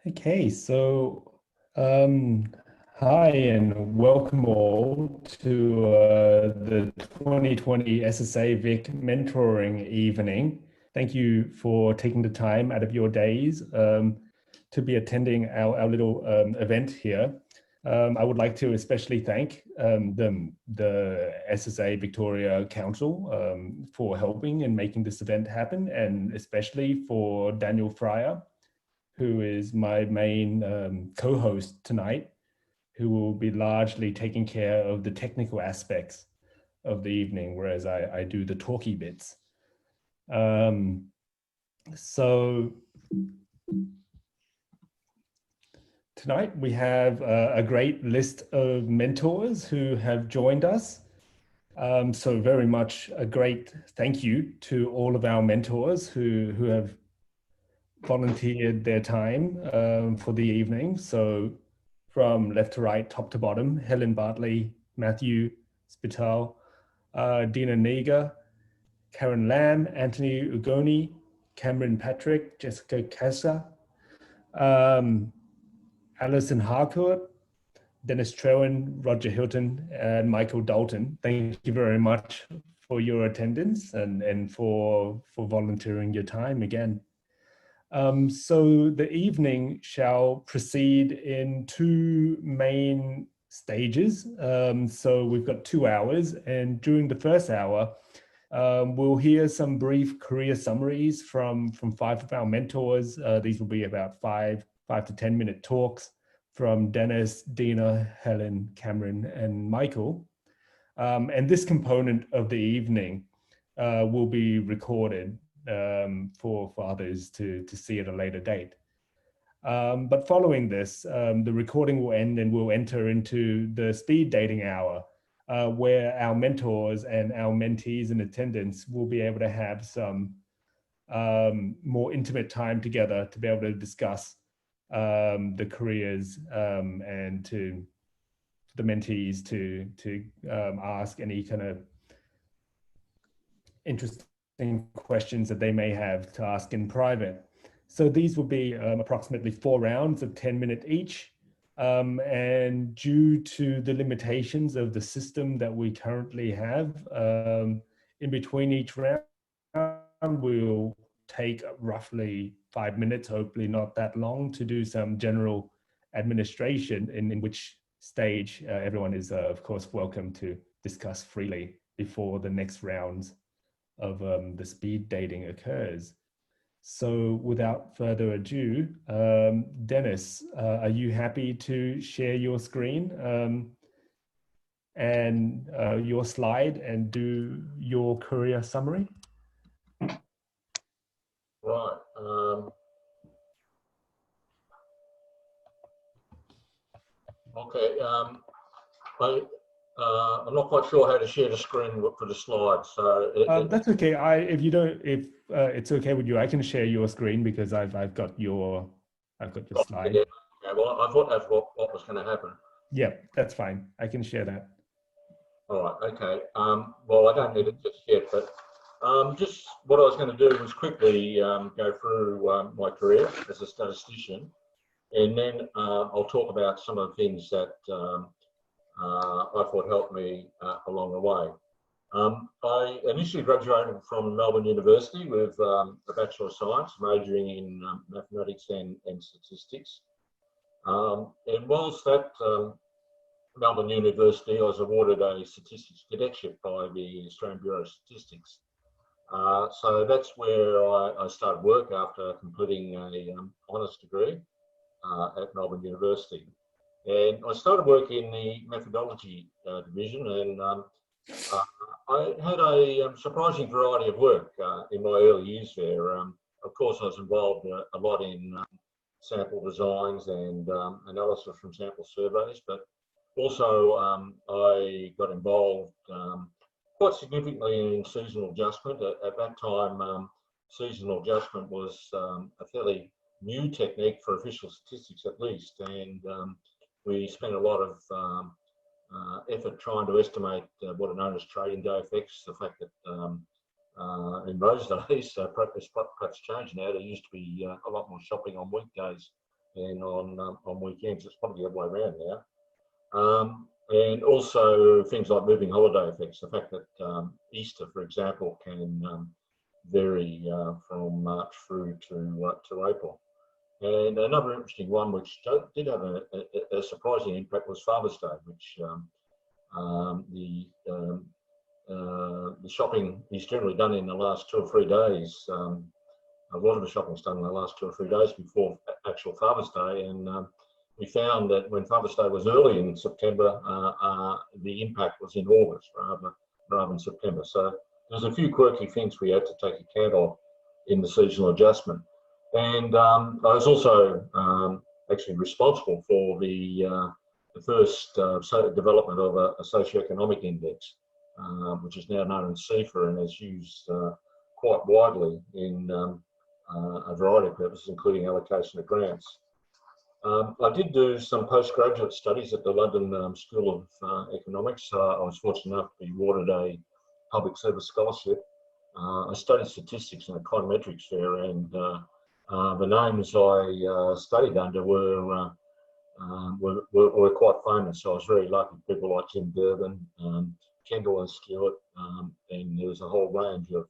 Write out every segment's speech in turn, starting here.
Okay, um, hi and welcome all to the 2020 SSA VIC Mentoring Evening. Thank you for taking the time out of your days to be attending our little event here. I would like to especially thank the SSA Victoria Council for helping and making this event happen, and especially for Daniel Fryer, who is my main co-host tonight, who will be largely taking care of the technical aspects of the evening, whereas I do the talky bits. So tonight we have a great list of mentors who have joined us. So very much a great thank you to all of our mentors who have volunteered their time for the evening. So from left to right, top to bottom, Helen Bartley, Matthew Spital, Dina Neger, Karen Lamb, Anthony Ugoni, Cameron Patrick, Jessica Casa, Alison Harcourt, Dennis Trewen, Roger Hilton, and Michael Dalton. Thank you very much for your attendance and for volunteering your time again. So the evening shall proceed in two main stages. So we've got 2 hours, and during the first hour, we'll hear some brief career summaries from 5 of our mentors. These will be about 5 to 10 minute talks from Dennis, Dina, Helen, Cameron, and Michael. And this component of the evening will be recorded for others to see at a later date. But following this, the recording will end and we'll enter into the speed dating hour, where our mentors and our mentees in attendance will be able to have some more intimate time together to be able to discuss the careers and to the mentees to ask any kind of interesting questions that they may have to ask in private. So these will be approximately 4 rounds of 10-minute each. And due to the limitations of the system that we currently have, in between each round, we'll take roughly 5 minutes, hopefully not that long, to do some general administration, in which stage everyone is, of course, welcome to discuss freely before the next rounds of the speed dating occurs. So without further ado, Dennis, are you happy to share your screen and your slide and do your career summary? Right. Okay. I'm not quite sure how to share the screen for the slides. So that's okay. If it's okay with you, I can share your screen because I've got your slide. Yeah. Okay, well, I thought that's what was going to happen. Yeah, that's fine. I can share that. All right. Okay. Well, I don't need it just yet, but just what I was going to do was quickly go through my career as a statistician, and then I'll talk about some of the things that I thought helped me along the way. I initially graduated from Melbourne University with a Bachelor of Science, majoring in mathematics and statistics. And whilst at Melbourne University, I was awarded a statistics cadetship by the Australian Bureau of Statistics. So that's where I started work after completing an honours degree at Melbourne University. And I started work in the methodology division, and I had a surprising variety of work in my early years there. Of course, I was involved a lot in sample designs and analysis from sample surveys, but also I got involved quite significantly in seasonal adjustment. At that time, seasonal adjustment was a fairly new technique for official statistics, at least, and we spent a lot of effort trying to estimate what are known as trading day effects. The fact that in those days, perhaps changed now, there used to be a lot more shopping on weekdays and on weekends. It's probably the other way around now. And also things like moving holiday effects. The fact that Easter, for example, can vary from March through to April. And another interesting one, which did have a surprising impact, was Father's Day, which the shopping is generally done in the last 2 or 3 days. A lot of the shopping is done in the last 2 or 3 days before actual Father's Day, and we found that when Father's Day was early in September, the impact was in August rather than September. So there's a few quirky things we had to take account of in the seasonal adjustment. And I was also actually responsible for the first development of a socioeconomic index, which is now known as CEFA and is used quite widely in a variety of purposes, including allocation of grants. I did do some postgraduate studies at the London School of Economics. I was fortunate enough to be awarded a public service scholarship. I studied statistics and econometrics there, and the names I studied under were quite famous. So I was very lucky. People like Jim Durbin, Kendall and Stewart, and there was a whole range of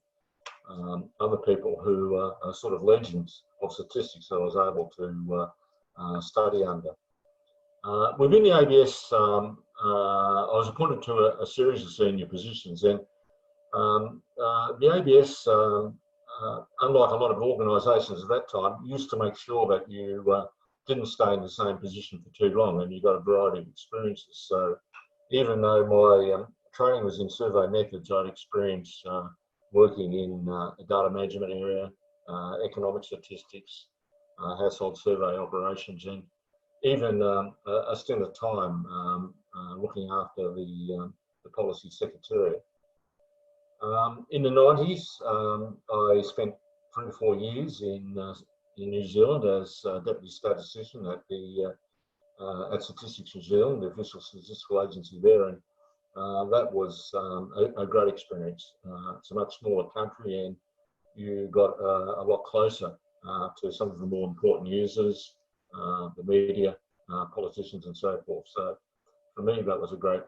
other people who are sort of legends of statistics that I was able to study under. Within the ABS, I was appointed to a series of senior positions, and the ABS, unlike a lot of organisations at that time, used to make sure that you didn't stay in the same position for too long, and you got a variety of experiences. So even though my training was in survey methods, I'd experience working in the data management area, economic statistics, household survey operations, and even a stint of time looking after the policy secretariat. In the 90s, I spent 3 or 4 years in New Zealand as deputy statistician at Statistics New Zealand, the official statistical agency there, and that was a great experience. It's a much smaller country, and you got a lot closer to some of the more important users, the media, politicians, and so forth. So for me, that was a great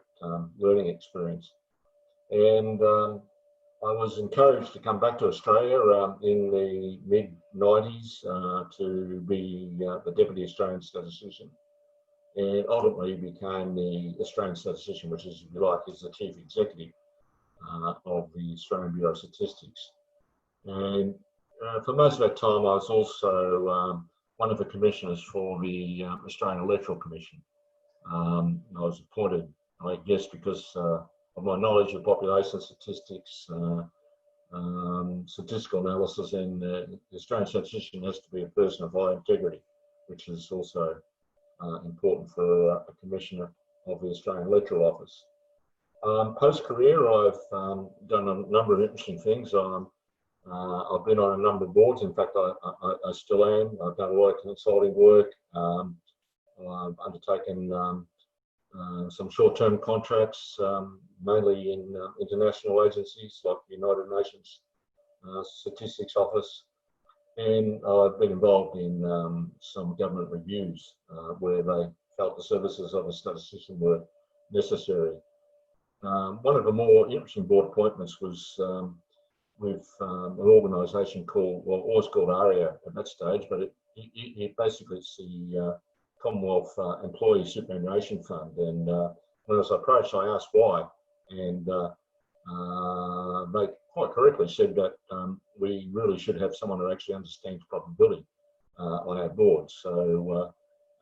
learning experience. And I was encouraged to come back to Australia in the mid-90s to be the Deputy Australian Statistician, and ultimately became the Australian Statistician, which is, if you like, is the Chief Executive of the Australian Bureau of Statistics. And for most of that time, I was also one of the commissioners for the Australian Electoral Commission. I was appointed, I guess, because of my knowledge of population statistics, statistical analysis, and the Australian statistician has to be a person of high integrity, which is also important for a commissioner of the Australian Electoral Office. Post-career, I've done a number of interesting things. I've been on a number of boards. In fact, I still am. I've done a lot of consulting work. I've undertaken some short-term contracts, mainly in international agencies like the United Nations Statistics Office, and I've been involved in some government reviews where they felt the services of a statistician were necessary. One of the more interesting board appointments was with an organisation called, well, it was called ARIA at that stage, but it basically it's the Commonwealth Employee Superannuation Fund. And when I was approached, I asked why, and they quite correctly said that we really should have someone who actually understands probability on our board. So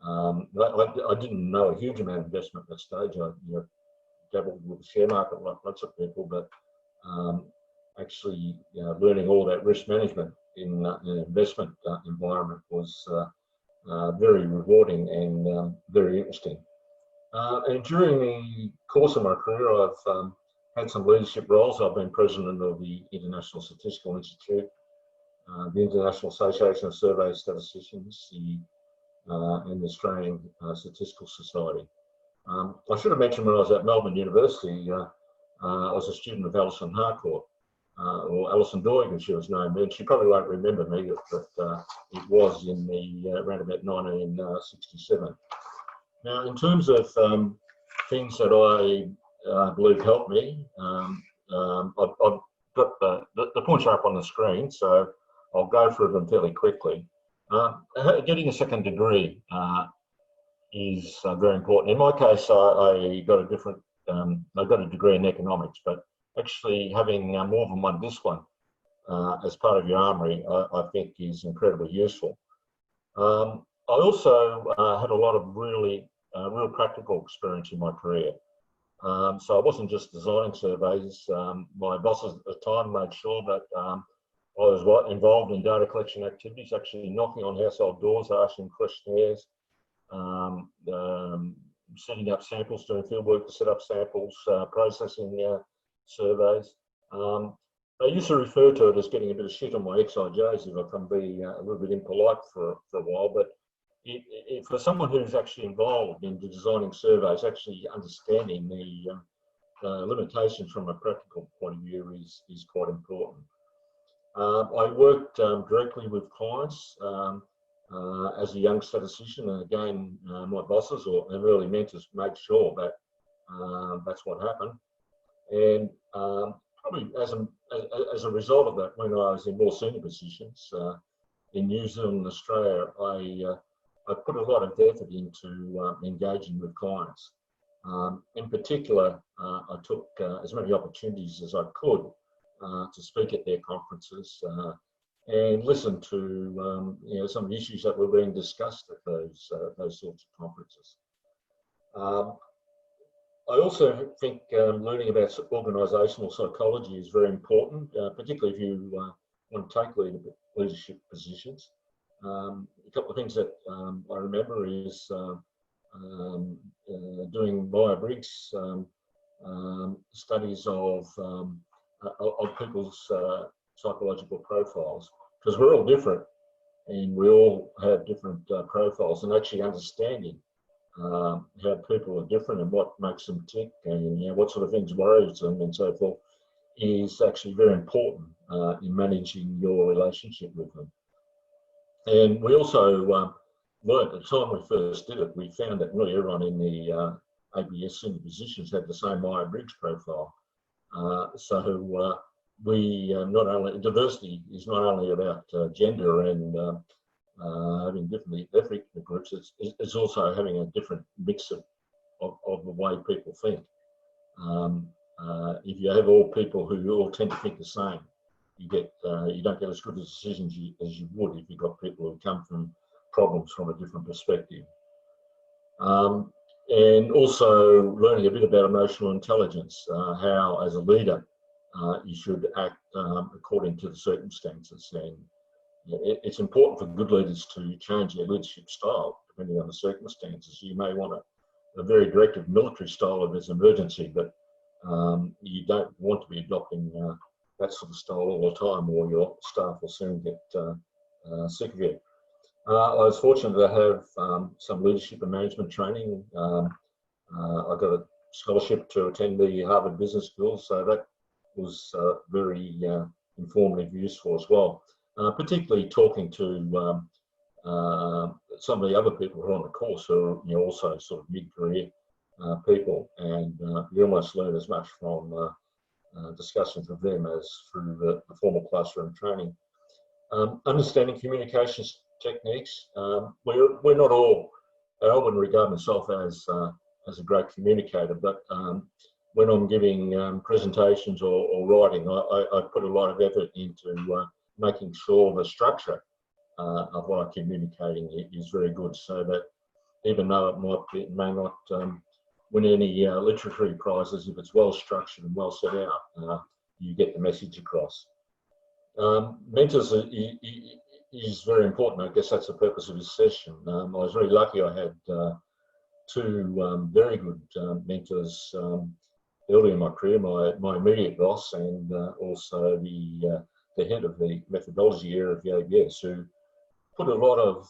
I didn't know a huge amount of investment at that stage. I dabbled with the share market like lots of people, but actually learning all about risk management in an investment environment was very rewarding and very interesting. And during the course of my career, I've had some leadership roles. I've been president of the International Statistical Institute, the International Association of Survey Statisticians, and the Australian Statistical Society. I should have mentioned when I was at Melbourne University, I was a student of Alison Harcourt, or Alison Doig, as she was known then. She probably won't remember me, but it was in the around about 1967. Now, in terms of things that I believe helped me, I've got the points are up on the screen, so I'll go through them fairly quickly. Getting a second degree is very important. In my case, I got a different, I got a degree in economics, but actually having more than one discipline as part of your armoury, I think is incredibly useful. I also had a lot of really real practical experience in my career. So I wasn't just designing surveys. My bosses at the time made sure that I was involved in data collection activities, actually knocking on household doors, asking questionnaires, setting up samples, doing field work to set up samples, processing surveys. They used to refer to it as getting a bit of shit on my XIJs, if I can be a little bit impolite for a while, but for someone who's actually involved in designing surveys, actually understanding the limitations from a practical point of view is quite important. I worked directly with clients as a young statistician, and again, my bosses and early mentors made sure that that's what happened. And probably as a result of that, when I was in more senior positions in New Zealand and Australia, I put a lot of effort into engaging with clients. In particular, I took as many opportunities as I could to speak at their conferences and listen to some of the issues that were being discussed at those sorts of conferences. I also think learning about organisational psychology is very important, particularly if you want to take leadership positions. A couple of things that I remember is doing Myers-Briggs studies of people's psychological profiles, because we're all different and we all have different profiles, and actually understanding how people are different and what makes them tick and what sort of things worries them and so forth is actually very important in managing your relationship with them. And we also learned at the time we first did it, we found that really everyone in the ABS senior positions had the same Myers-Briggs profile. So we not only, diversity is not only about gender and having different ethnic groups, it's also having a different mix of the way people think. If you have all people who all tend to think the same, you don't get as good decisions as you would if you've got people who come from problems from a different perspective. And also learning a bit about emotional intelligence, how as a leader you should act according to the circumstances. And it's important for good leaders to change their leadership style depending on the circumstances. You may want a very directive military style if there's an emergency, but you don't want to be adopting that sort of style all the time, or your staff will soon get sick of you. I was fortunate to have some leadership and management training. I got a scholarship to attend the Harvard Business School, so that was very informative, useful as well. Particularly talking to some of the other people who are on the course who are also sort of mid-career people, and you almost learn as much from discussions with them as through the formal classroom training. Understanding communications techniques. We're not all, I wouldn't regard myself as a great communicator, but when I'm giving presentations or writing, I put a lot of effort into making sure the structure of what I'm communicating is very good, so that even though it may not win any literary prizes, if it's well structured and well set out, you get the message across. Mentors is very important. I guess that's the purpose of this session. I was very lucky. I had two very good mentors early in my career, my immediate boss and also the head of the methodology area of the ABS, who put a lot of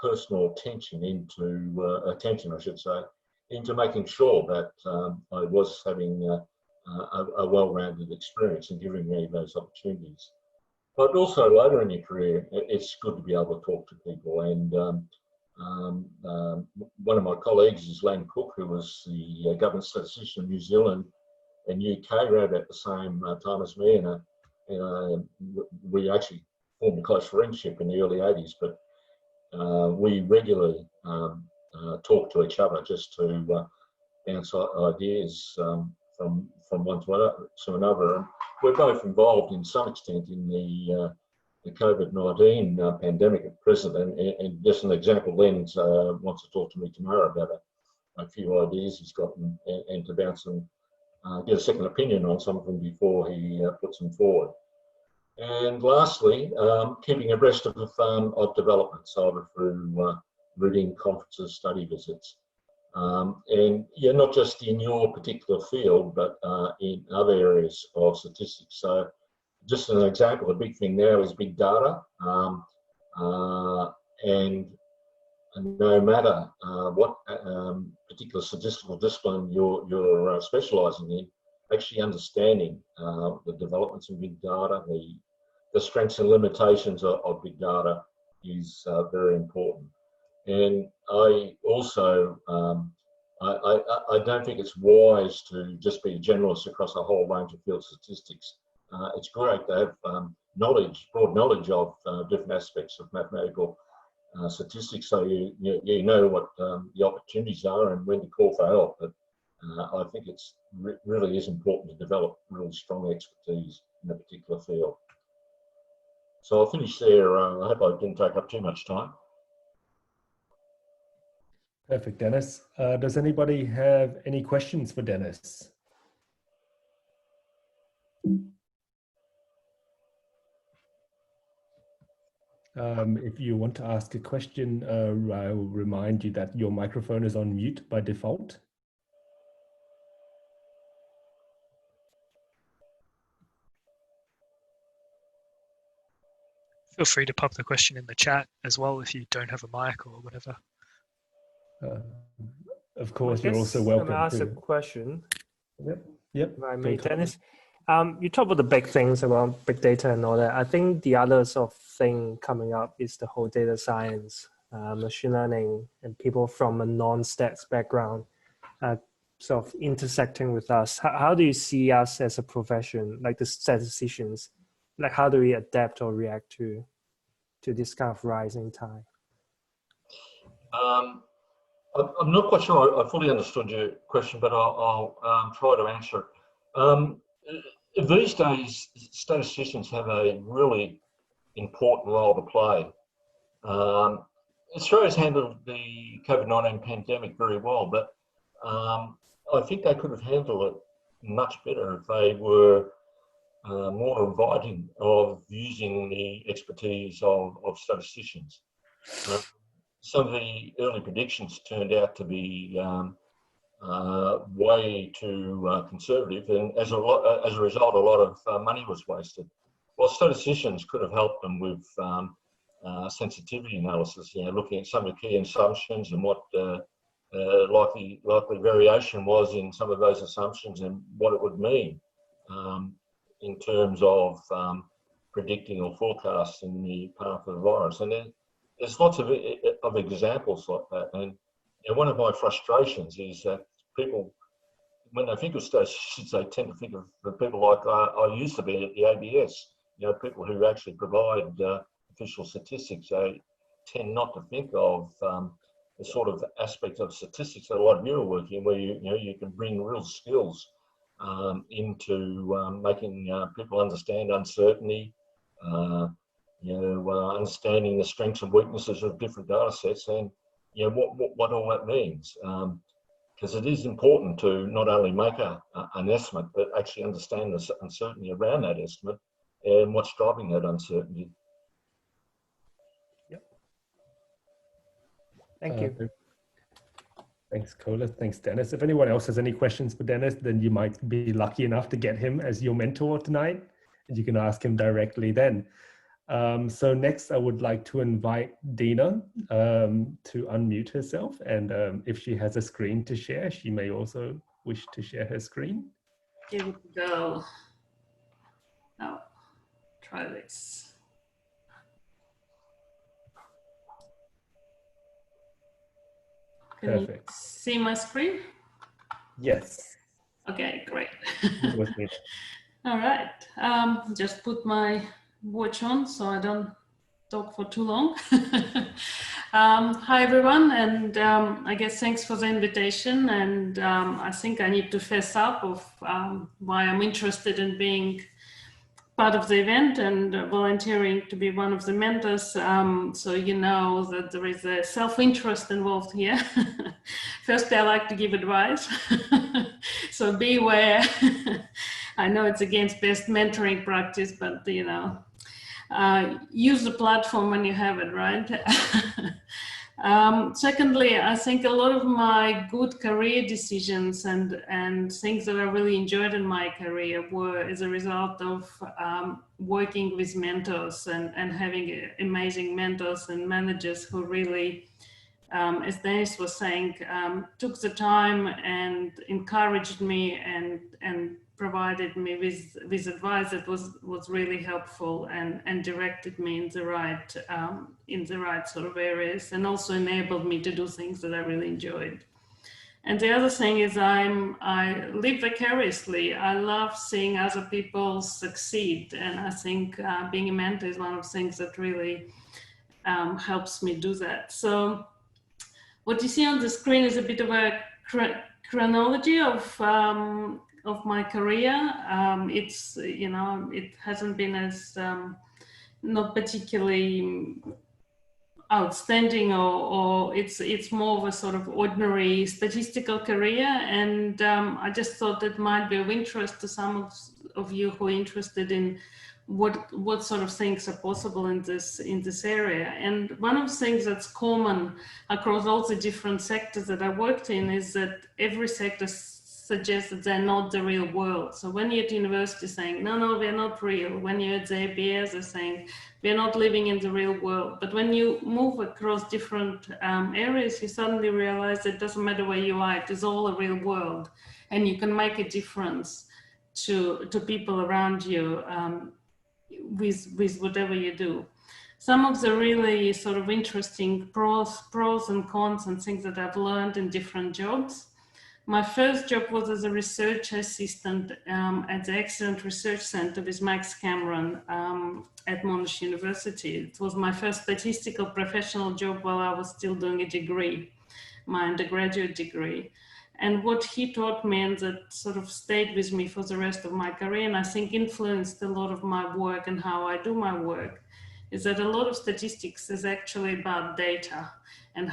personal attention into, into making sure that I was having a well-rounded experience and giving me those opportunities. But also later in your career, it's good to be able to talk to people. And one of my colleagues is Lang Cook, who was the government statistician in New Zealand and UK around at the same time as me. And we actually formed a close friendship in the early 80s, but we regularly talk to each other just to bounce ideas from one to another. And we're both involved in some extent in the COVID-19 pandemic at present. And just an example, Len wants to talk to me tomorrow about a few ideas he's got and to bounce and get a second opinion on some of them before he puts them forward. And lastly, keeping abreast of developments, either through reading, conferences, study visits. And yeah, not just in your particular field, but in other areas of statistics. So just an example, a big thing now is big data. And no matter what particular statistical discipline you're specialising in, actually understanding the developments in big data, the strengths and limitations of big data is very important. And I also, I don't think it's wise to just be a generalist across a whole range of field statistics. It's great to have knowledge, broad knowledge of different aspects of mathematical statistics, so you know what the opportunities are and when to call for help. But I think it's really is important to develop really strong expertise in a particular field. So I'll finish there. I hope I didn't take up too much time. Perfect, Dennis. Does anybody have any questions for Dennis? If you want to ask a question, I'll remind you that your microphone is on mute by default. Feel free to pop the question in the chat as well if you don't have a mic or whatever. Of course, you're also welcome to ask a question. Yep. If I may, Dennis. You talk about the big things about big data and all that. I think the other sort of thing coming up is the whole data science, machine learning, and people from a non-stats background sort of intersecting with us. How do you see us as a profession, like the statisticians? Like, how do we adapt or react to this kind of rising tide? I'm not quite sure I fully understood your question, but I'll try to answer it. These days, statisticians have a really important role to play. Australia's handled the COVID-19 pandemic very well, but I think they could have handled it much better if they were more inviting of using the expertise of statisticians. Some of the early predictions turned out to be way too conservative, and as a result, a lot of money was wasted. Well, statisticians could have helped them with sensitivity analysis, looking at some of the key assumptions and what likely variation was in some of those assumptions and what it would mean in terms of predicting or forecasting the path of the virus. And there's lots of examples like that. And one of my frustrations is that people, when they think of statisticians, they tend to think of the people like I used to be at the ABS, people who actually provide official statistics. They tend not to think of the sort of aspect of statistics that a lot of you are working, where you can bring real skills into making people understand uncertainty, understanding the strengths and weaknesses of different data sets, and what all that means. Because it is important to not only make an estimate, but actually understand the uncertainty around that estimate and what's driving that uncertainty. Yep. Thank you. Thanks, Kola. Thanks, Dennis. If anyone else has any questions for Dennis, then you might be lucky enough to get him as your mentor tonight, and you can ask him directly then. So next, I would like to invite Dina to unmute herself, and if she has a screen to share, she may also wish to share her screen. give it a go. Now, try this. Can Perfect. you see my screen? Yes. Okay, great. It was me. All right. Just put my watch on so I don't talk for too long. Hi, everyone. And I guess thanks for the invitation. And I think I need to fess up of why I'm interested in being part of the event and volunteering to be one of the mentors. So you know that there is a self-interest involved here. Firstly, I like to give advice. So be aware. I know it's against best mentoring practice, but you know, use the platform when you have it, right? Secondly, I think a lot of my good career decisions and things that I really enjoyed in my career were as a result of working with mentors and having amazing mentors and managers who really, as Dennis was saying, took the time and encouraged me and provided me with advice that was really helpful and directed me in the right sort of areas, and also enabled me to do things that I really enjoyed. And the other thing is I live vicariously. I love seeing other people succeed, and I think being a mentor is one of the things that really helps me do that. So what you see on the screen is a bit of a chronology of my career. It's, you know, it hasn't been as not particularly outstanding, or it's more of a sort of ordinary statistical career. And I just thought it might be of interest to some of you who are interested in what sort of things are possible in this area. And one of the things that's common across all the different sectors that I worked in is that every sector suggests that they're not the real world. So when you're at university saying, no, we're not real. When you're at the ABS, they're saying, we're not living in the real world. But when you move across different areas, you suddenly realize that it doesn't matter where you are, it is all a real world. And you can make a difference to people around you with whatever you do. Some of the really sort of interesting pros and cons and things that I've learned in different jobs. My first job was as a research assistant at the Excellent Research Center with Max Cameron at Monash University. It was my first statistical professional job while I was still doing a degree, my undergraduate degree. And what he taught me, and that sort of stayed with me for the rest of my career, and I think influenced a lot of my work and how I do my work, is that a lot of statistics is actually about data and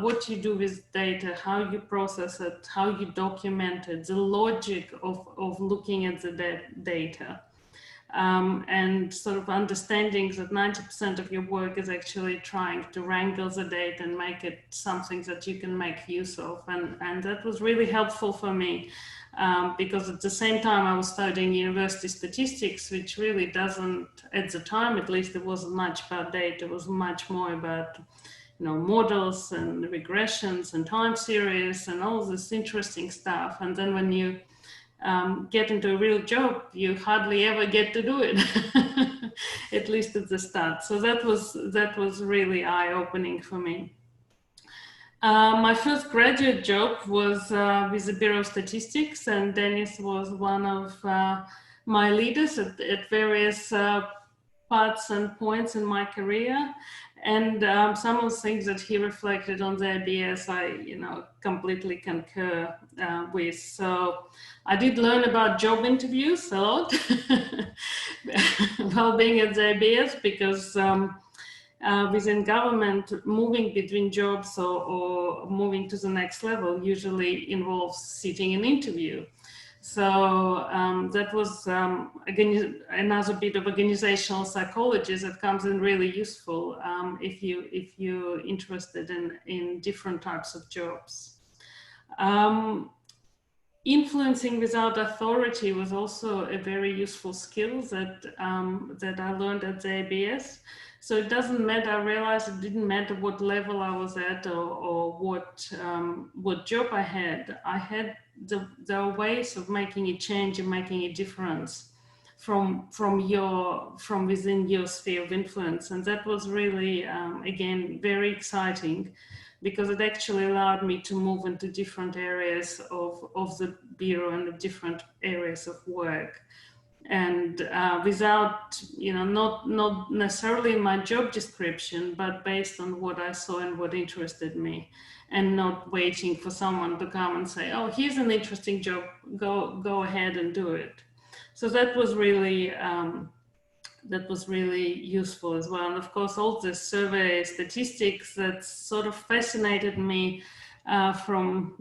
what you do with data, how you process it, how you document it, the logic of looking at the data. And sort of understanding that 90% of your work is actually trying to wrangle the data and make it something that you can make use of. And that was really helpful for me because at the same time I was studying university statistics, which really doesn't, at the time at least, it wasn't much about data. It was much more about, you know, models and regressions and time series and all this interesting stuff. And then when you get into a real job, you hardly ever get to do it, at least at the start. So that was really eye-opening for me. My first graduate job was with the Bureau of Statistics, and Dennis was one of my leaders at various parts and points in my career. And some of the things that he reflected on the ABS, I, you know, completely concur with. So I did learn about job interviews a lot while being at the ABS, because within government, moving between jobs or moving to the next level usually involves sitting an interview. So that was, again, another bit of organizational psychology that comes in really useful if you're interested in different types of jobs. Influencing without authority was also a very useful skill that I learned at the ABS. So it doesn't matter. I realized it didn't matter what level I was at or what job I had. There are ways of making a change and making a difference from within your sphere of influence, and that was really again very exciting, because it actually allowed me to move into different areas of the bureau and the different areas of work. And without, not necessarily in my job description, but based on what I saw and what interested me, and not waiting for someone to come and say, oh, here's an interesting job, go ahead and do it. So that was really useful as well. And of course, all the survey statistics that sort of fascinated me from,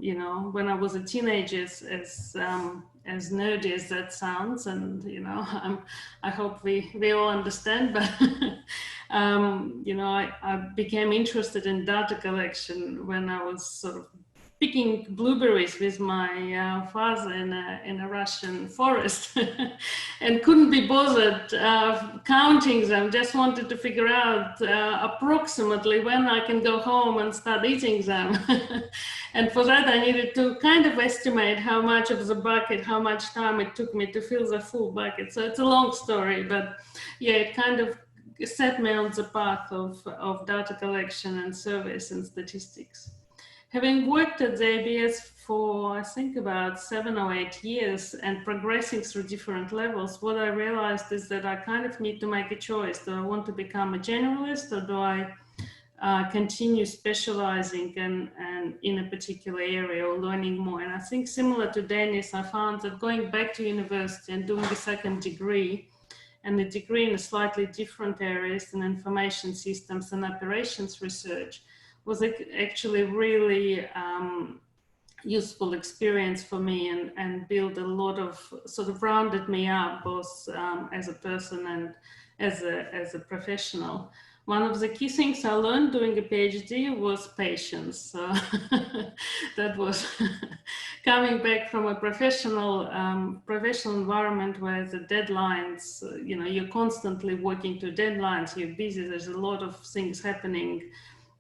when I was a teenager, as nerdy as that sounds, and I hope we all understand, but I became interested in data collection when I was sort of picking blueberries with my father in a Russian forest and couldn't be bothered counting them, just wanted to figure out approximately when I can go home and start eating them. And for that I needed to kind of estimate how much of the bucket, how much time it took me to fill the full bucket. So it's a long story, but yeah, it kind of set me on the path of data collection and surveys and statistics. Having worked at the ABS for, I think, about 7 or 8 years and progressing through different levels, what I realized is that I kind of need to make a choice. Do I want to become a generalist, or do I continue specializing and in a particular area or learning more? And I think similar to Dennis, I found that going back to university and doing a second degree, and a degree in a slightly different areas than information systems and operations research, was actually really useful experience for me, and built a lot of, sort of rounded me up both as a person and as a professional. One of the key things I learned doing a PhD was patience. So that was coming back from a professional environment where the deadlines, you're constantly working to deadlines, you're busy, there's a lot of things happening.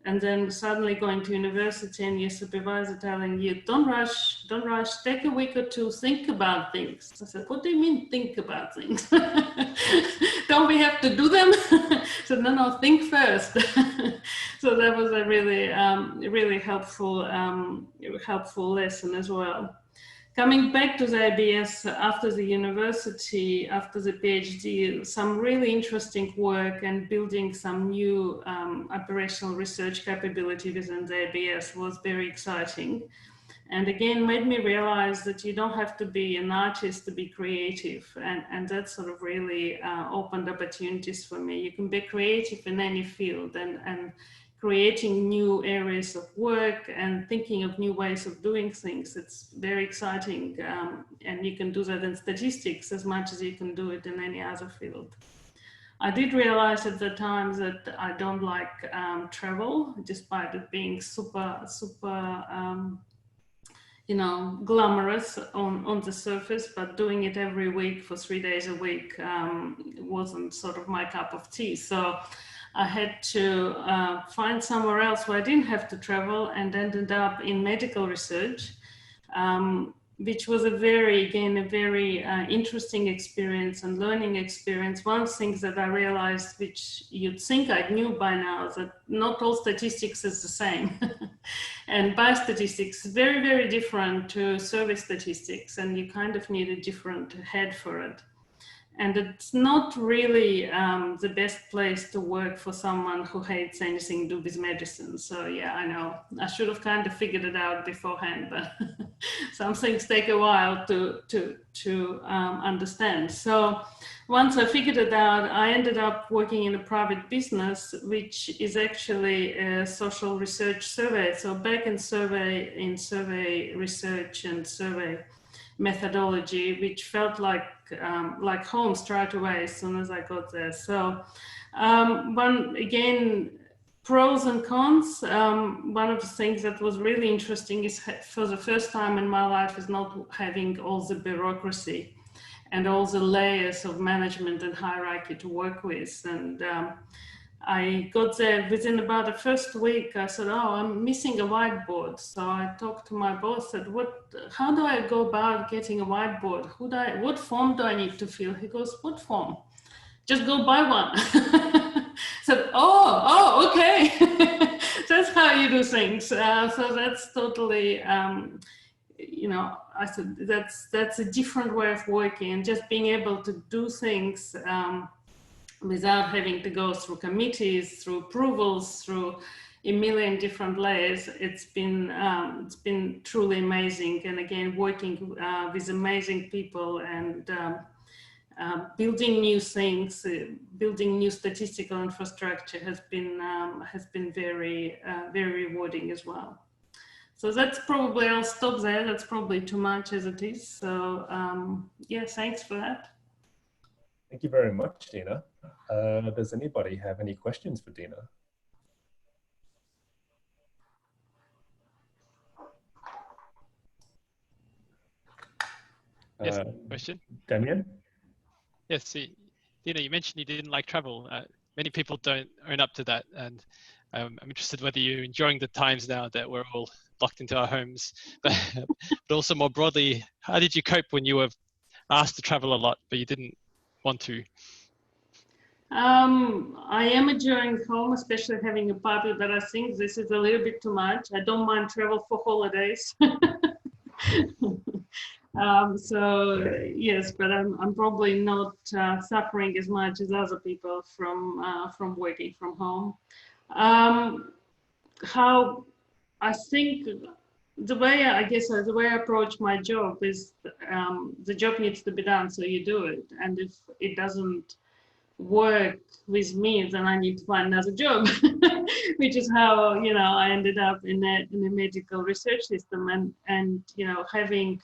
And then suddenly going to university and your supervisor telling you, don't rush, take a week or two, think about things. I said, what do you mean think about things? Don't we have to do them? So no, think first. So that was a really helpful lesson as well. Coming back to the IBS after the university, after the PhD, some really interesting work and building some new operational research capability within the IBS was very exciting. And again, made me realize that you don't have to be an artist to be creative. And that sort of really opened opportunities for me. You can be creative in any field, and creating new areas of work and thinking of new ways of doing things. It's very exciting. And you can do that in statistics as much as you can do it in any other field. I did realize at the time that I don't like travel, despite it being super glamorous on the surface, but doing it every week for 3 days a week wasn't sort of my cup of tea. So I had to find somewhere else where I didn't have to travel, and ended up in medical research, which was a very interesting experience and learning experience. One of the things that I realized, which you'd think I knew by now, that not all statistics is the same. And biostatistics is very, very different to service statistics, and you kind of need a different head for it. And it's not really the best place to work for someone who hates anything to do with medicine. So yeah, I know I should have kind of figured it out beforehand, but some things take a while to understand. So once I figured it out, I ended up working in a private business, which is actually a social research survey. So back in survey research and survey methodology, which felt like home straight away as soon as I got there. So again, pros and cons. One of the things that was really interesting is, for the first time in my life, is not having all the bureaucracy and all the layers of management and hierarchy to work with. And I got there within about the first week. I said, "Oh, I'm missing a whiteboard." So I talked to my boss. Said, how do I go about getting a whiteboard? What form do I need to fill?" He goes, "What form? Just go buy one." Said, oh, okay. That's how you do things. So that's totally, you know, I said that's a different way of working, and just being able to do things without having to go through committees, through approvals, through a million different layers. It's been truly amazing. And again, working with amazing people and building new things, building new statistical infrastructure has been very, very rewarding as well. So that's probably, I'll stop there. That's probably too much as it is. So yeah, thanks for that. Thank you very much, Dina. Does anybody have any questions for Dina? Yes, question. Damien? Yes, see, Dina, you mentioned you didn't like travel. Many people don't own up to that. And I'm interested whether you're enjoying the times now that we're all locked into our homes, but also more broadly, how did you cope when you were asked to travel a lot, but you didn't want to? I am enjoying home, especially having a puppy, but I think this is a little bit too much. I don't mind travel for holidays. So yes, but I'm probably not suffering as much as other people from working from home. How I think the way I approach my job is the job needs to be done, so you do it, and if it doesn't work with me, then I need to find another job, which is how, you know, I ended up in a medical research system, and you know, having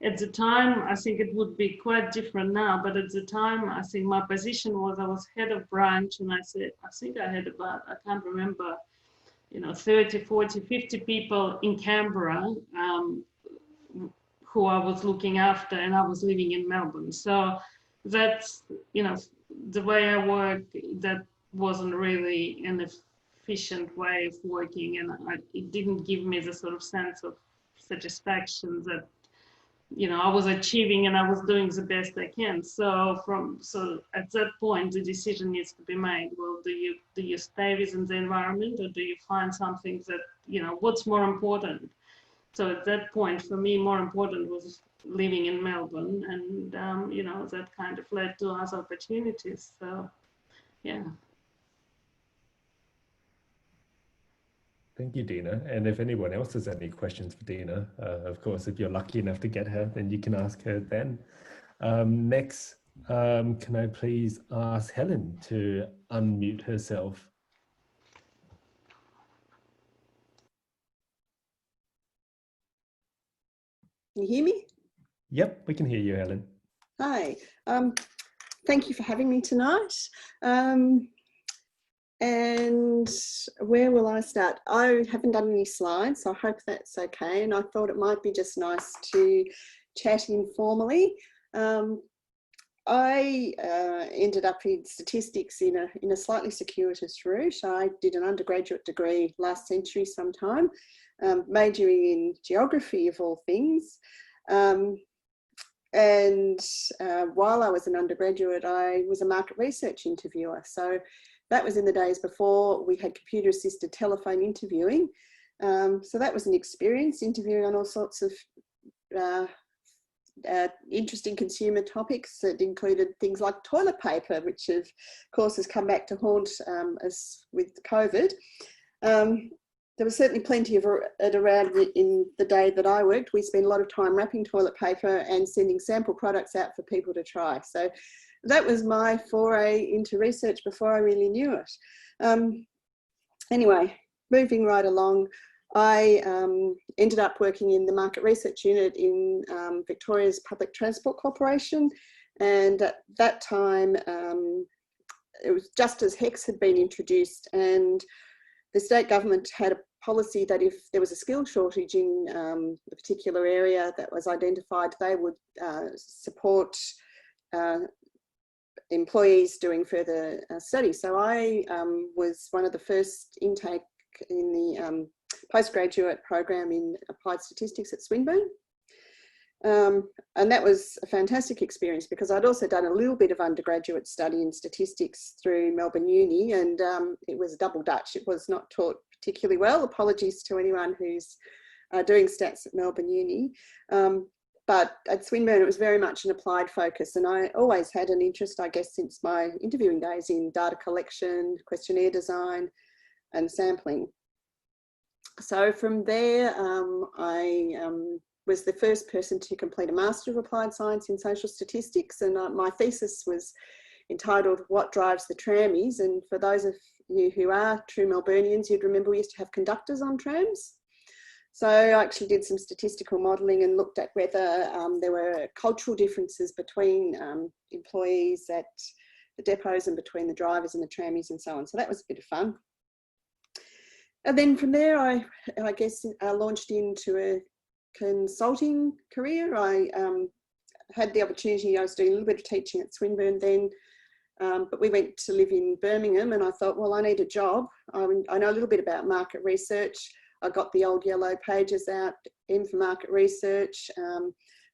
at the time, I think it would be quite different now, but at the time, I think my position was I was head of branch, and I think I had about, I can't remember, you know, 30, 40, 50 people in Canberra who I was looking after, and I was living in Melbourne. So that's, you know, the way I work, that wasn't really an efficient way of working, and it didn't give me the sort of sense of satisfaction that, you know, I was achieving and I was doing the best I can. So at that point, the decision needs to be made. Well, do you stay within the environment, or do you find something that, you know, what's more important? So at that point, for me, more important was living in Melbourne, and you know, that kind of led to other opportunities. So yeah. Thank you, Dina. And if anyone else has any questions for Dina, of course, if you're lucky enough to get her, then you can ask her then. Next, can I please ask Helen to unmute herself? Can you hear me? Yep, we can hear you, Helen. Hi. Thank you for having me tonight. And where will I start? I haven't done any slides, so I hope that's okay. And I thought it might be just nice to chat informally. I ended up in statistics in a slightly circuitous route. I did an undergraduate degree last century sometime, majoring in geography of all things. And while I was an undergraduate, I was a market research interviewer. So that was in the days before we had computer-assisted telephone interviewing. So that was an experience, interviewing on all sorts of interesting consumer topics that included things like toilet paper, which of course has come back to haunt us with COVID. There was certainly plenty of it around in the day that I worked. We spent a lot of time wrapping toilet paper and sending sample products out for people to try. So that was my foray into research before I really knew it. Anyway, moving right along, I ended up working in the market research unit in Victoria's Public Transport Corporation. And at that time, it was just as HEX had been introduced, and the state government had a policy that if there was a skill shortage in a particular area that was identified, they would support employees doing further study. So I was one of the first intake in the postgraduate program in applied statistics at Swinburne. And that was a fantastic experience because I'd also done a little bit of undergraduate study in statistics through Melbourne Uni, and it was double Dutch. It was not taught particularly well. Apologies to anyone who's doing stats at Melbourne Uni. But at Swinburne, it was very much an applied focus, and I always had an interest, I guess, since my interviewing days in data collection, questionnaire design, and sampling. So from there, I was the first person to complete a Master of Applied Science in Social Statistics, and my thesis was entitled "What Drives the Trammies?" And for those of you who are true Melburnians, you'd remember we used to have conductors on trams. So I actually did some statistical modelling and looked at whether there were cultural differences between employees at the depots and between the drivers and the trammies and so on. So that was a bit of fun. And then from there, I guess I launched into a consulting career. I had the opportunity, I was doing a little bit of teaching at Swinburne then, but we went to live in Birmingham, and I thought, well, I need a job. I know a little bit about market research. I got the old yellow pages out, M for market research,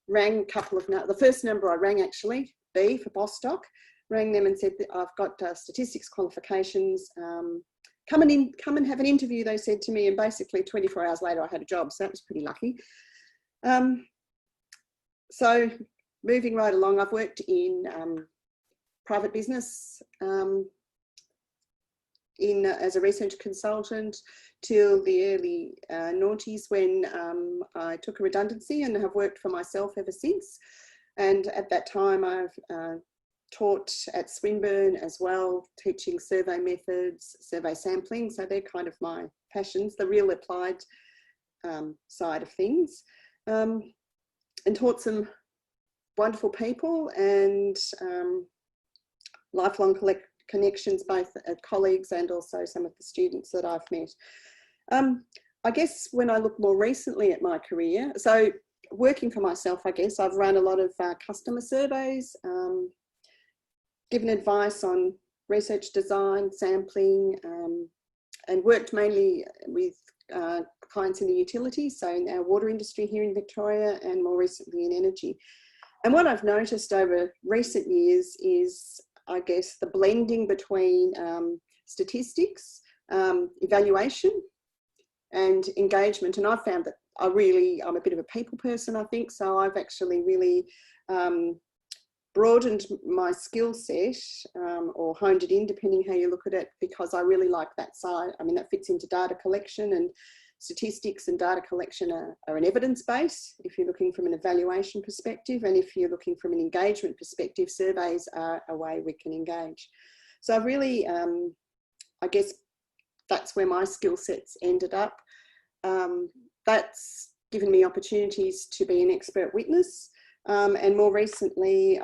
rang a couple of, the first number I rang actually, B for Bostock, rang them and said, I've got statistics qualifications, come and have an interview, they said to me, and basically 24 hours later I had a job, so that was pretty lucky. So moving right along, I've worked in private business as a research consultant till the early noughties when I took a redundancy and have worked for myself ever since. And at that time I've taught at Swinburne as well, teaching survey methods, survey sampling. So they're kind of my passions, the real applied side of things. And taught some wonderful people and lifelong connections, both at colleagues and also some of the students that I've met. I guess when I look more recently at my career, so working for myself, I guess I've run a lot of customer surveys, given advice on research design, sampling, and worked mainly with clients in the utilities, so in our water industry here in Victoria, and more recently in energy. And what I've noticed over recent years is, I guess, the blending between statistics, evaluation and engagement. And I've found that I'm a bit of a people person, I think, so I've actually really broadened my skill set or honed it in, depending how you look at it, because I really like that side. I mean, that fits into data collection, and statistics and data collection are an evidence base if you're looking from an evaluation perspective, and if you're looking from an engagement perspective, surveys are a way we can engage. So I've really, I guess that's where my skill sets ended up. That's given me opportunities to be an expert witness, and more recently,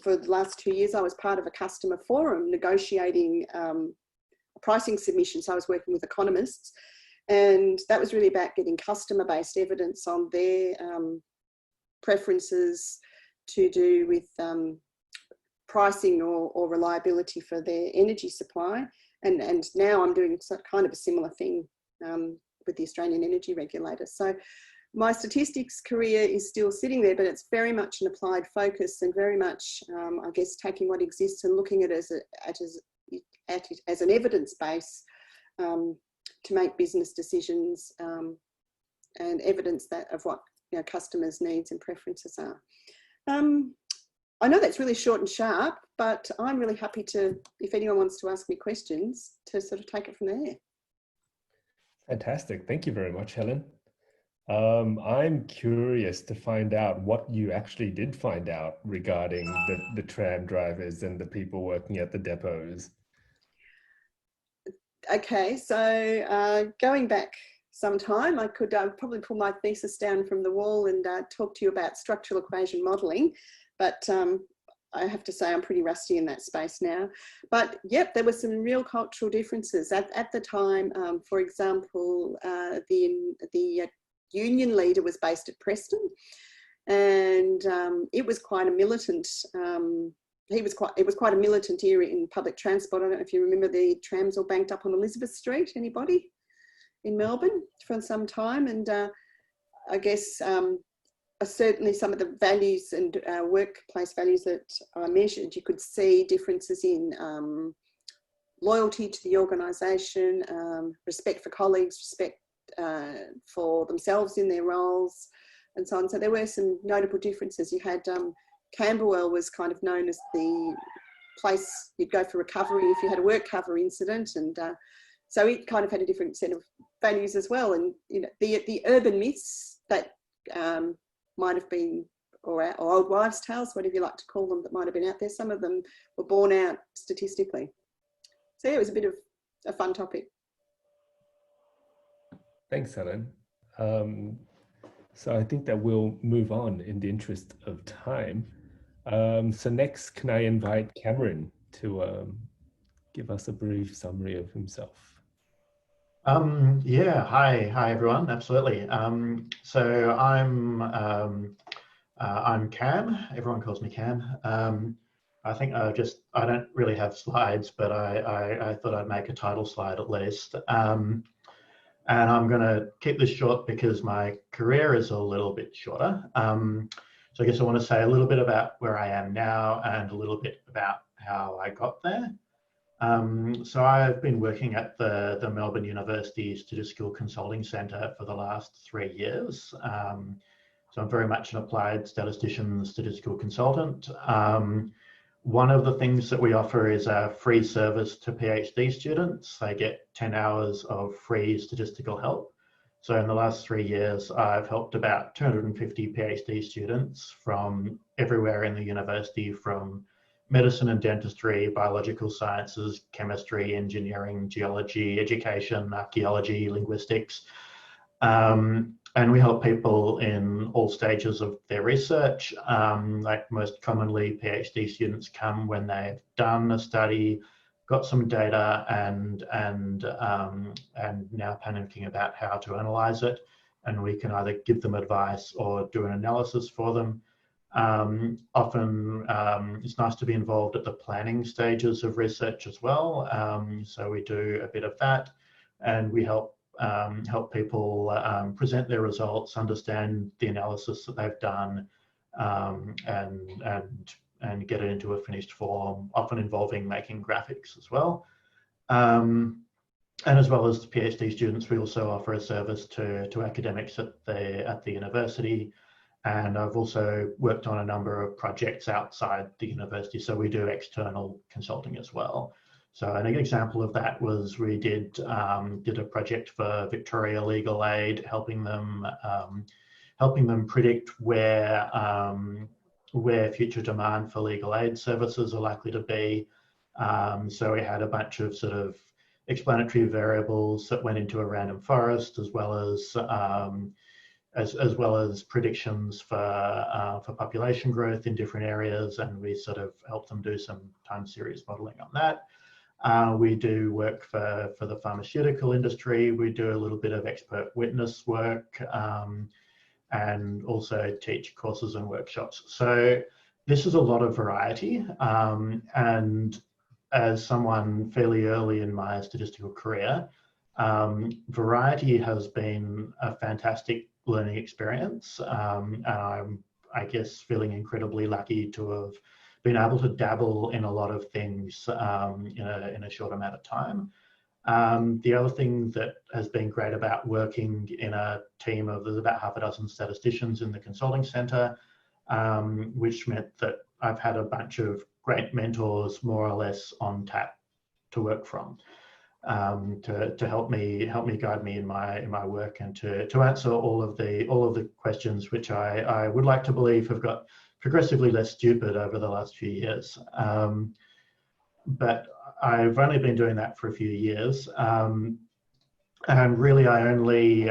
for the last 2 years, I was part of a customer forum negotiating pricing submission. So I was working with economists, and that was really about getting customer-based evidence on their preferences to do with pricing or reliability for their energy supply. And now I'm doing kind of a similar thing with the Australian Energy Regulator. So my statistics career is still sitting there, but it's very much an applied focus, and very much, I guess, taking what exists and looking at it as an evidence base to make business decisions and evidence of what customers' needs and preferences are. I know that's really short and sharp, but I'm really happy to, if anyone wants to ask me questions, to sort of take it from there. Fantastic. Thank you very much, Helen. I'm curious to find out what you actually did find out regarding the tram drivers and the people working at the depots. Okay, so going back some time, I could probably pull my thesis down from the wall and talk to you about structural equation modelling, but I have to say I'm pretty rusty in that space now. But yep, there were some real cultural differences. At the time, for example, the union leader was based at Preston, and it was quite a militant it was quite a militant era in public transport. I don't know if you remember the trams all banked up on Elizabeth Street. Anybody in Melbourne for some time? And I guess certainly some of the values and workplace values that I measured, you could see differences in loyalty to the organisation, respect for colleagues, respect for themselves in their roles, and so on. So there were some notable differences. You had Camberwell was kind of known as the place you'd go for recovery if you had a work cover incident, and so it kind of had a different set of values as well. And you know, the urban myths that might have been, or old wives' tales, whatever you like to call them, that might have been out there, some of them were borne out statistically. So yeah, it was a bit of a fun topic. Thanks, Helen. So I think that we'll move on in the interest of time. So next, can I invite Cameron to give us a brief summary of himself? Yeah, hi everyone, absolutely. So I'm Cam, everyone calls me Cam. I think I don't really have slides, but I thought I'd make a title slide at least. And I'm going to keep this short because my career is a little bit shorter. So I guess I want to say a little bit about where I am now and a little bit about how I got there. So I've been working at the Melbourne University Statistical Consulting Centre for the last 3 years. So I'm very much an applied statistician, statistical consultant. One of the things that we offer is a free service to PhD students. They get 10 hours of free statistical help. So in the last 3 years, I've helped about 250 PhD students from everywhere in the university, from medicine and dentistry, biological sciences, chemistry, engineering, geology, education, archaeology, linguistics. And we help people in all stages of their research. Like most commonly, PhD students come when they've done a study, got some data, and now panicking about how to analyze it. And we can either give them advice or do an analysis for them. Often it's nice to be involved at the planning stages of research as well. So we do a bit of that, and we help people present their results, understand the analysis that they've done, and get it into a finished form, often involving making graphics as well. And as well as PhD students, we also offer a service to academics at the university. And I've also worked on a number of projects outside the university, so we do external consulting as well. So an example of that was we did a project for Victoria Legal Aid, helping them predict where future demand for legal aid services are likely to be. So we had a bunch of sort of explanatory variables that went into a random forest, as well as predictions for population growth in different areas, and we sort of helped them do some time series modeling on that. We do work for the pharmaceutical industry. We do a little bit of expert witness work, and also teach courses and workshops. So this is a lot of variety. And as someone fairly early in my statistical career, variety has been a fantastic learning experience. And I'm, I guess, feeling incredibly lucky to have been able to dabble in a lot of things in a short amount of time. The other thing that has been great about working in a team of, there's about half a dozen statisticians in the consulting centre, which meant that I've had a bunch of great mentors more or less on tap to work from, to help me guide me in my work, and to answer all of the questions which I would like to believe have got progressively less stupid over the last few years. But I've only been doing that for a few years. And really, I only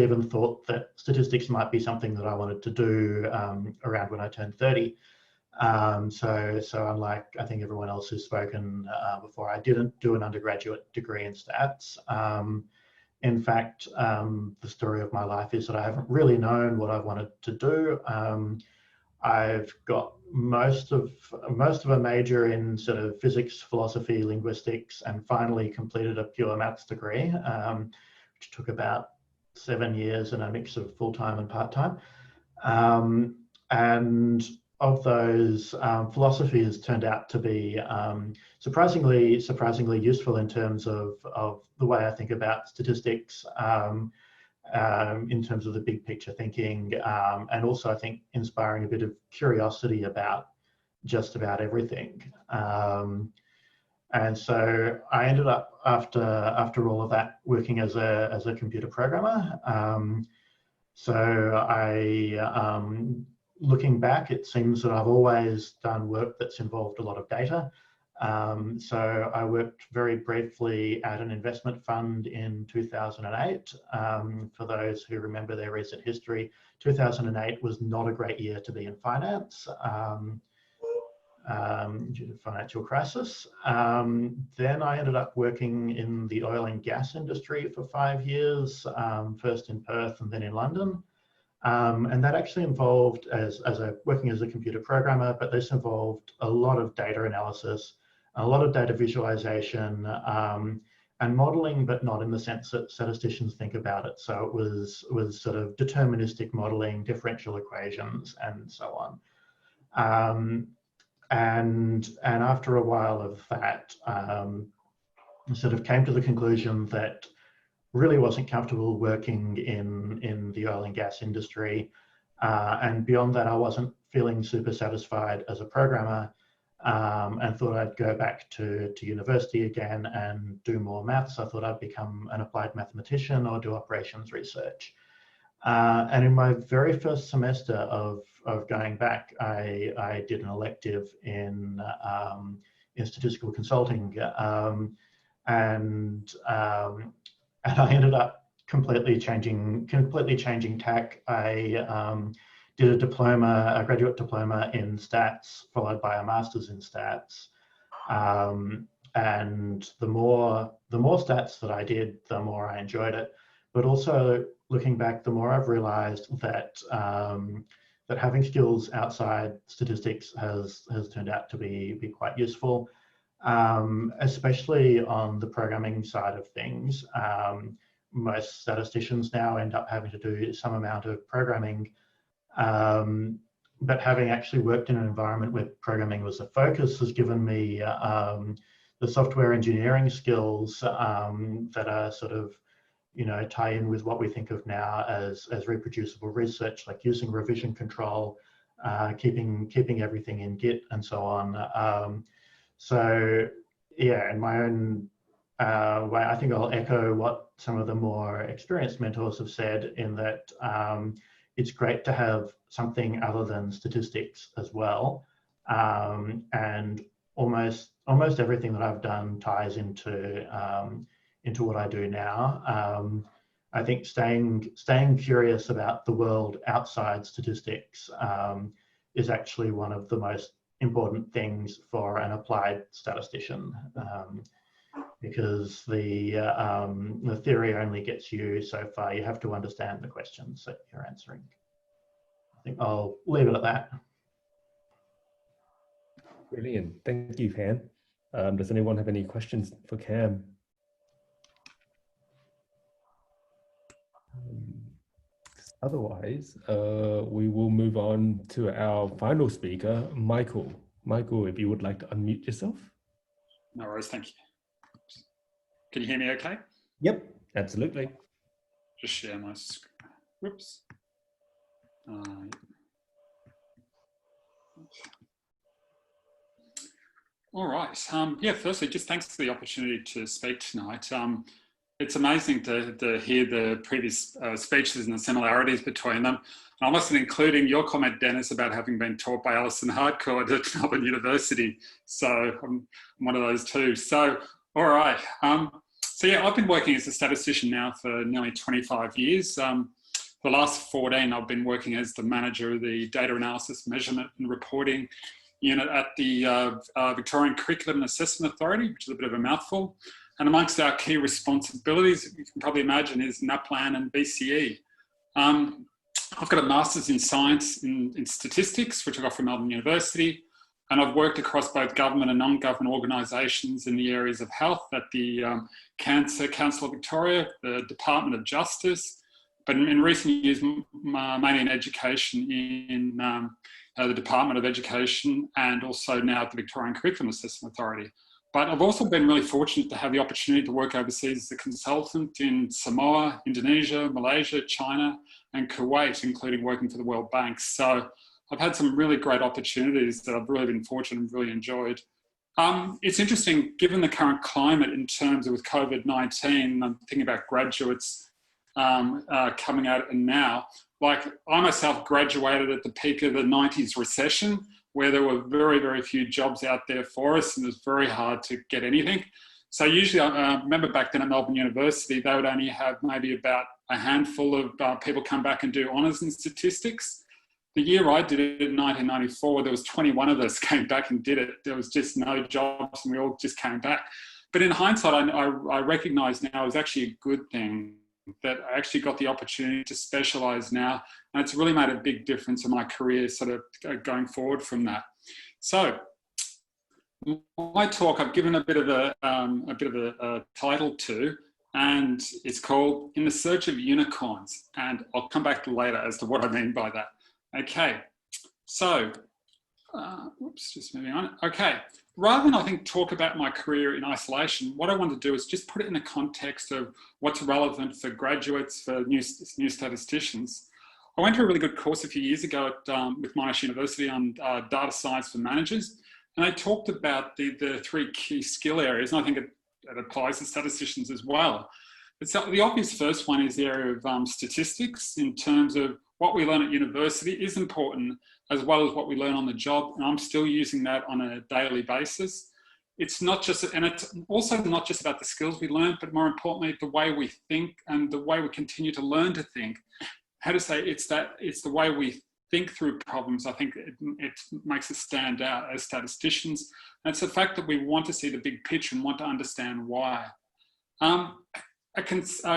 even thought that statistics might be something that I wanted to do around when I turned 30. So unlike, I think, everyone else who's spoken before, I didn't do an undergraduate degree in stats. In fact, the story of my life is that I haven't really known what I wanted to do. I've got most of a major in sort of physics, philosophy, linguistics, and finally completed a pure maths degree, which took about 7 years in a mix of full-time and part-time. And of those, philosophy has turned out to be surprisingly useful in terms of the way I think about statistics, in terms of the big picture thinking, and also I think inspiring a bit of curiosity about just about everything. And so I ended up after all of that working as a computer programmer. So looking back, it seems that I've always done work that's involved a lot of data. So I worked very briefly at an investment fund in 2008. For those who remember their recent history, 2008 was not a great year to be in finance due to financial crisis. Then I ended up working in the oil and gas industry for 5 years, first in Perth and then in London. And that actually involved working as a computer programmer, but this involved a lot of data analysis, a lot of data visualization, and modeling, but not in the sense that statisticians think about it. So it was sort of deterministic modeling, differential equations, and so on. And after a while of that, I sort of came to the conclusion that really wasn't comfortable working in the oil and gas industry. And beyond that, I wasn't feeling super satisfied as a programmer, and thought I'd go back to university again and do more maths. I thought I'd become an applied mathematician or do operations research. And in my very first semester of going back, I did an elective in statistical consulting, and I ended up completely changing tack. I did a graduate diploma in stats, followed by a master's in stats. And the more stats that I did, the more I enjoyed it. But also looking back, the more I've realized that that having skills outside statistics has turned out to be quite useful, especially on the programming side of things. Most statisticians now end up having to do some amount of programming, but having actually worked in an environment where programming was a focus has given me the software engineering skills that are sort of, tie in with what we think of now as reproducible research, like using revision control, keeping everything in Git and so on. So yeah, in my own way, I think I'll echo what some of the more experienced mentors have said, in that it's great to have something other than statistics as well. And almost everything that I've done ties into what I do now. I think staying curious about the world outside statistics is actually one of the most important things for an applied statistician, because the theory only gets you so far. You have to understand the questions that you're answering. I think I'll leave it at that. Brilliant. Thank you, Cam. Does anyone have any questions for Cam? Otherwise, we will move on to our final speaker, Michael. Michael, if you would like to unmute yourself. No worries, thank you. Can you hear me okay? Yep, absolutely. Just share my screen. Whoops. All right. Yeah, firstly, just thanks for the opportunity to speak tonight. It's amazing to hear the previous speeches and the similarities between them. And I wasn't including your comment, Dennis, about having been taught by Alison Hardcourt at Melbourne University. So I'm one of those too. So, all right. So yeah, I've been working as a statistician now for nearly 25 years. For the last 14, I've been working as the manager of the Data Analysis, Measurement and Reporting Unit at the Victorian Curriculum and Assessment Authority, which is a bit of a mouthful. And amongst our key responsibilities, you can probably imagine, is NAPLAN and BCE. I've got a master's in science in statistics, which I got from Melbourne University. And I've worked across both government and non-government organisations in the areas of health at the Cancer Council of Victoria, the Department of Justice, but in recent years, mainly in education in the Department of Education, and also now at the Victorian Curriculum Assessment Authority. But I've also been really fortunate to have the opportunity to work overseas as a consultant in Samoa, Indonesia, Malaysia, China, and Kuwait, including working for the World Bank. So I've had some really great opportunities that I've really been fortunate and really enjoyed. It's interesting, given the current climate in terms of with COVID-19, I'm thinking about graduates coming out and now. Like, I myself graduated at the peak of the 90s recession, where there were very, very few jobs out there for us, and it was very hard to get anything. So usually, I remember back then at Melbourne University, they would only have maybe about a handful of people come back and do honours in statistics. The year I did it in 1994, there was 21 of us came back and did it. There was just no jobs, and we all just came back. But in hindsight, I recognise now it was actually a good thing that I actually got the opportunity to specialise now, and it's really made a big difference in my career, sort of going forward from that. So, my talk I've given a bit of a title to, and it's called "In the Search of Unicorns," and I'll come back later as to what I mean by that. Okay, so, just moving on. Okay, rather than I think talk about my career in isolation, what I want to do is just put it in the context of what's relevant for graduates, for new statisticians. I went to a really good course a few years ago at, with Monash University on data science for managers, and they talked about the three key skill areas, and I think it applies to statisticians as well. But so the obvious first one is the area of statistics, in terms of what we learn at university is important, as well as what we learn on the job. And I'm still using that on a daily basis. It's not just, and it's also not just about the skills we learn, but more importantly, the way we think and the way we continue to learn to think. How to say, it's the way we think through problems. I think it makes us stand out as statisticians. And it's the fact that we want to see the big picture and want to understand why. A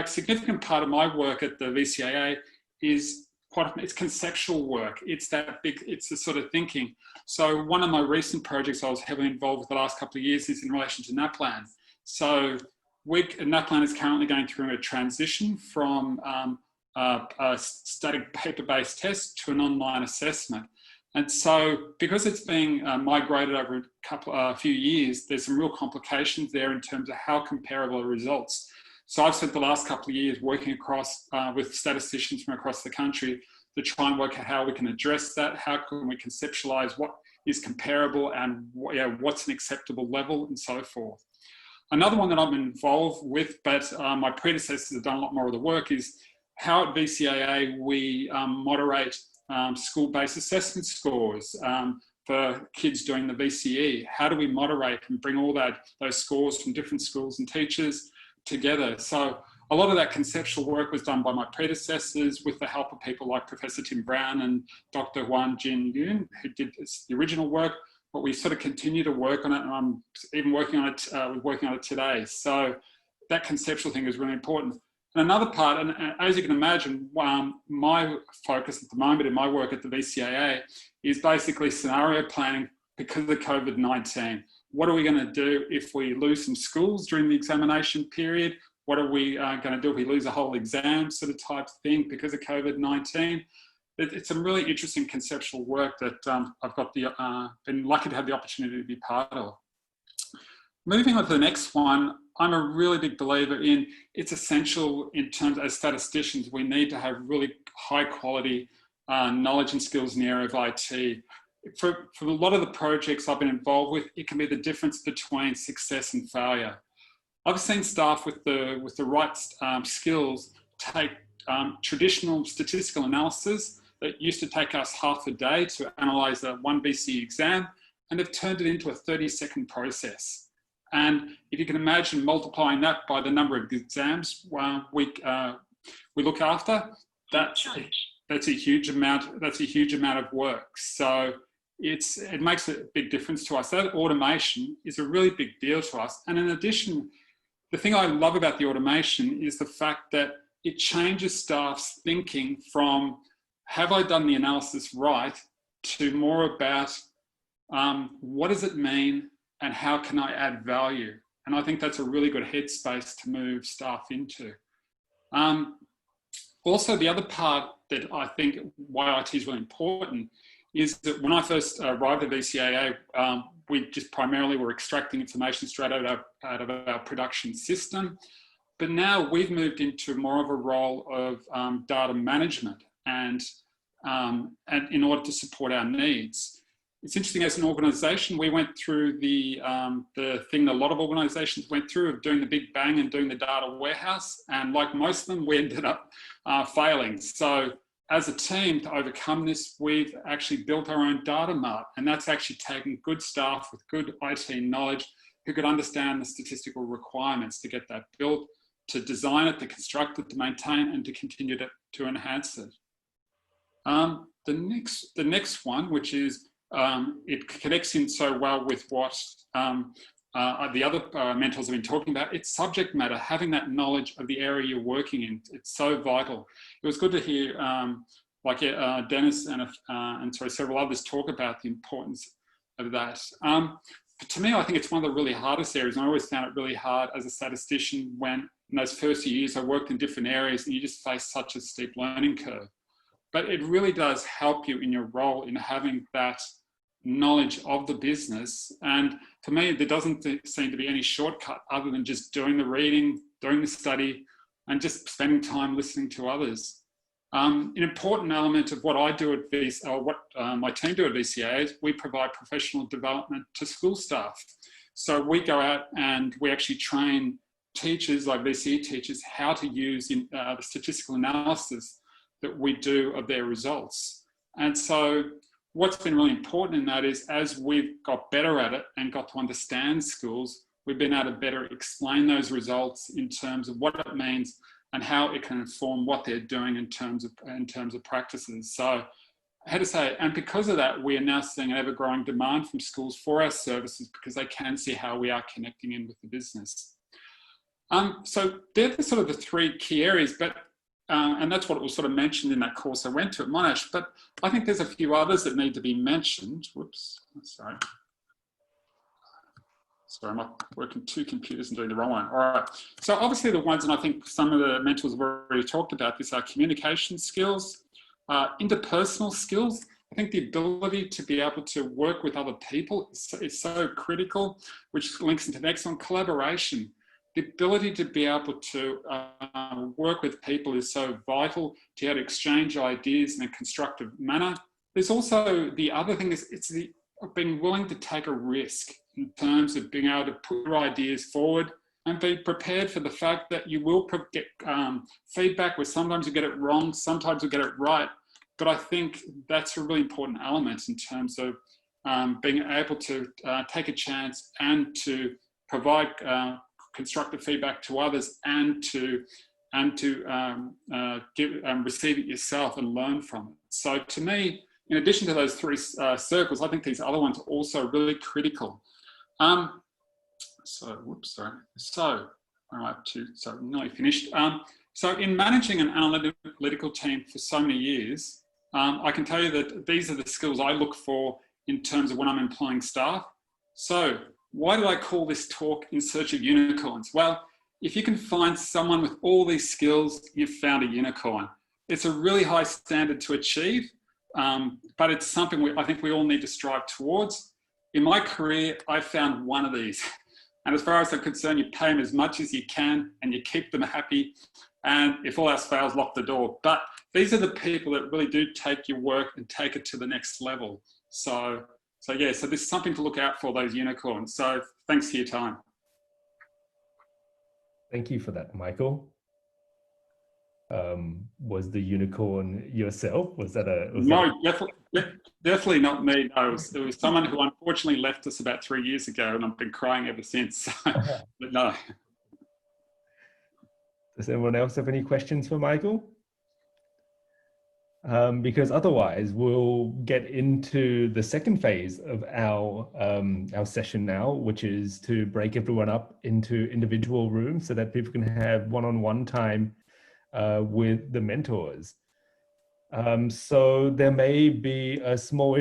significant part of my work at the VCAA is it's conceptual work. It's the sort of thinking. So one of my recent projects I was heavily involved with the last couple of years is in relation to NAPLAN. So NAPLAN is currently going through a transition from a static paper-based test to an online assessment. And so because it's being migrated over a few years, there's some real complications there in terms of how comparable are results. So I've spent the last couple of years working across with statisticians from across the country to try and work out how we can address that, how can we conceptualise what is comparable and what's an acceptable level and so forth. Another one that I'm involved with, but my predecessors have done a lot more of the work, is how at VCAA we moderate school-based assessment scores for kids doing the VCE. How do we moderate and bring all those scores from different schools and teachers together? So a lot of that conceptual work was done by my predecessors with the help of people like Professor Tim Brown and Dr. Wan Jin Yoon, who did the original work, but we sort of continue to work on it, and I'm even working on it today. So that conceptual thing is really important. And another part, and as you can imagine, my focus at the moment in my work at the VCAA is basically scenario planning because of COVID-19. What are we going to do if we lose some schools during the examination period? What are we going to do if we lose a whole exam sort of type thing because of COVID-19? It's some really interesting conceptual work that I've got been lucky to have the opportunity to be part of. Moving on to the next one, I'm a really big believer in it's essential in terms as statisticians, we need to have really high quality knowledge and skills in the area of IT. For a lot of the projects I've been involved with, it can be the difference between success and failure. I've seen staff with the right skills take traditional statistical analysis that used to take us half a day to analyse one BC exam, and they've turned it into a 30-second process. And if you can imagine multiplying that by the number of exams we look after, that's a huge amount. That's a huge amount of work. So it makes a big difference to us. That automation is a really big deal to us. And in addition, the thing I love about the automation is the fact that it changes staff's thinking from have I done the analysis right, to more about what does it mean and how can I add value? And I think that's a really good headspace to move staff into. Also, the other part that I think why IT is really important is that when I first arrived at VCAA, we just primarily were extracting information straight out of our production system. But now we've moved into more of a role of data management and in order to support our needs. It's interesting, as an organisation, we went through the thing that a lot of organisations went through of doing the big bang and doing the data warehouse. And like most of them, we ended up failing. So as a team, to overcome this, we've actually built our own data mart. And that's actually taken good staff with good IT knowledge who could understand the statistical requirements to get that built, to design it, to construct it, to maintain, and to continue to enhance it. The next one, which is, it connects in so well with what the other mentors have been talking about. It's subject matter, having that knowledge of the area you're working in. It's so vital. It was good to hear Dennis and several others talk about the importance of that. But to me, I think it's one of the really hardest areas. And I always found it really hard as a statistician when in those first few years I worked in different areas and you just face such a steep learning curve. But it really does help you in your role in having that knowledge of the business. And for me, there doesn't seem to be any shortcut other than just doing the reading, doing the study, and just spending time listening to others. An important element of what I do at VCAA, or what my team do at VCAA, is we provide professional development to school staff. So we go out and we actually train teachers, like VCE teachers, how to use the statistical analysis that we do of their results. And so what's been really important in that is, as we've got better at it and got to understand schools, we've been able to better explain those results in terms of what it means and how it can inform what they're doing in terms of practices. So I had to say, and because of that, we are now seeing an ever-growing demand from schools for our services because they can see how we are connecting in with the business. So they're the sort of the three key areas, but and that's what was sort of mentioned in that course I went to at Monash, but I think there's a few others that need to be mentioned. Whoops, sorry. Sorry, I'm working two computers and doing the wrong one. All right, so obviously the ones, and I think some of the mentors have already talked about this, are communication skills, interpersonal skills. I think the ability to be able to work with other people is so critical, which links into the next one, collaboration. The ability to be able to work with people is so vital, to be able to exchange ideas in a constructive manner. There's also the other thing is it's the being willing to take a risk in terms of being able to put your ideas forward and be prepared for the fact that you will get feedback where sometimes you get it wrong, sometimes you get it right. But I think that's a really important element in terms of being able to take a chance and to provide constructive feedback to others and to receive it yourself and learn from it. So to me, in addition to those three circles, I think these other ones are also really critical. So I'm up to, so nearly finished. So in managing an analytical team for so many years, I can tell you that these are the skills I look for in terms of when I'm employing staff. So why do I call this talk In Search of Unicorns? Well, if you can find someone with all these skills, you've found a unicorn. It's a really high standard to achieve, but it's something I think we all need to strive towards. In my career, I found one of these. And as far as I'm concerned, you pay them as much as you can and you keep them happy. And if all else fails, lock the door. But these are the people that really do take your work and take it to the next level. So there's something to look out for, those unicorns. So thanks for your time. Thank you for that, Michael. Was the unicorn yourself? Was that a... No, definitely not me. No, it was someone who unfortunately left us about 3 years ago, and I've been crying ever since. But no. Does anyone else have any questions for Michael? Because otherwise we'll get into the second phase of our session now, which is to break everyone up into individual rooms so that people can have one-on-one time with the mentors. So there may be a small